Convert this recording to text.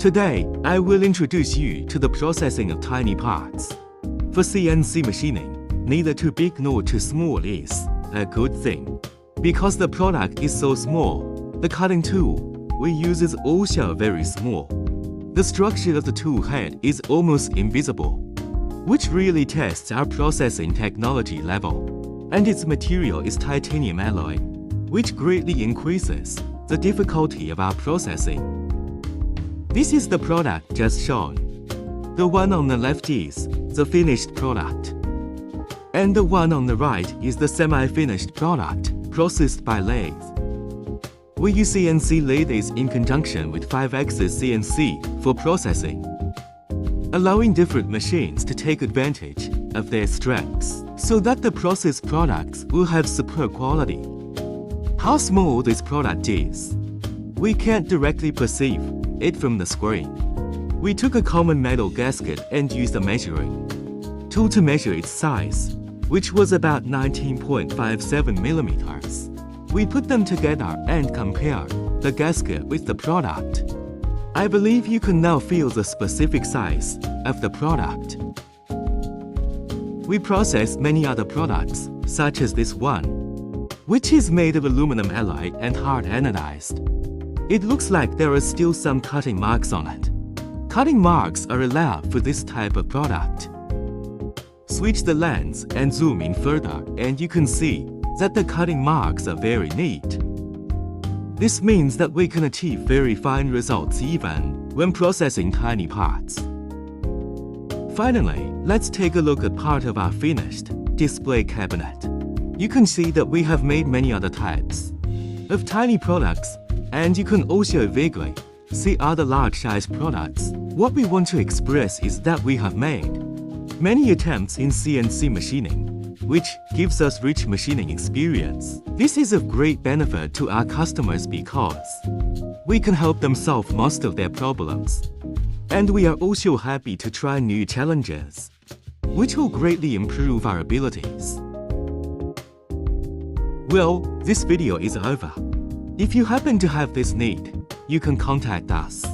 Today, I will introduce you to the processing of tiny parts. For CNC machining, neither too big nor too small is a good thing. Because the product is so small, the cutting tool we use is also very small. The structure of the tool head is almost invisible, which really tests our processing technology level. And its material is titanium alloy, which greatly increases the difficulty of our processing. This is the product just shown. The one on the left is the finished product. And the one on the right is the semi-finished product processed by lathe. We use CNC lathes in conjunction with 5-axis CNC for processing, allowing different machines to take advantage of their strengths so that the processed products will have superb quality. How small this product is, we can't directly perceive it from the screen. We took a common metal gasket and used a measuring tool to measure its size, which was about 19.57 millimeters. We put them together and compared the gasket with the product. I believe you can now feel the specific size of the product. We process many other products, such as this one, which is made of aluminum alloy and hard anodized. It looks like there are still some cutting marks on it. Cutting marks are allowed for this type of product. Switch the lens and zoom in further and you can see that the cutting marks are very neat. This means that we can achieve very fine results even when processing tiny parts. Finally, let's take a look at part of our finished display cabinet. You can see that we have made many other types of tiny products, and you can also vaguely see other large-size products. What we want to express is that we have made many attempts in CNC machining, which gives us rich machining experience. This is of great benefit to our customers because we can help them solve most of their problems. And we are also happy to try new challenges, which will greatly improve our abilities. Well, this video is over. If you happen to have this need, you can contact us.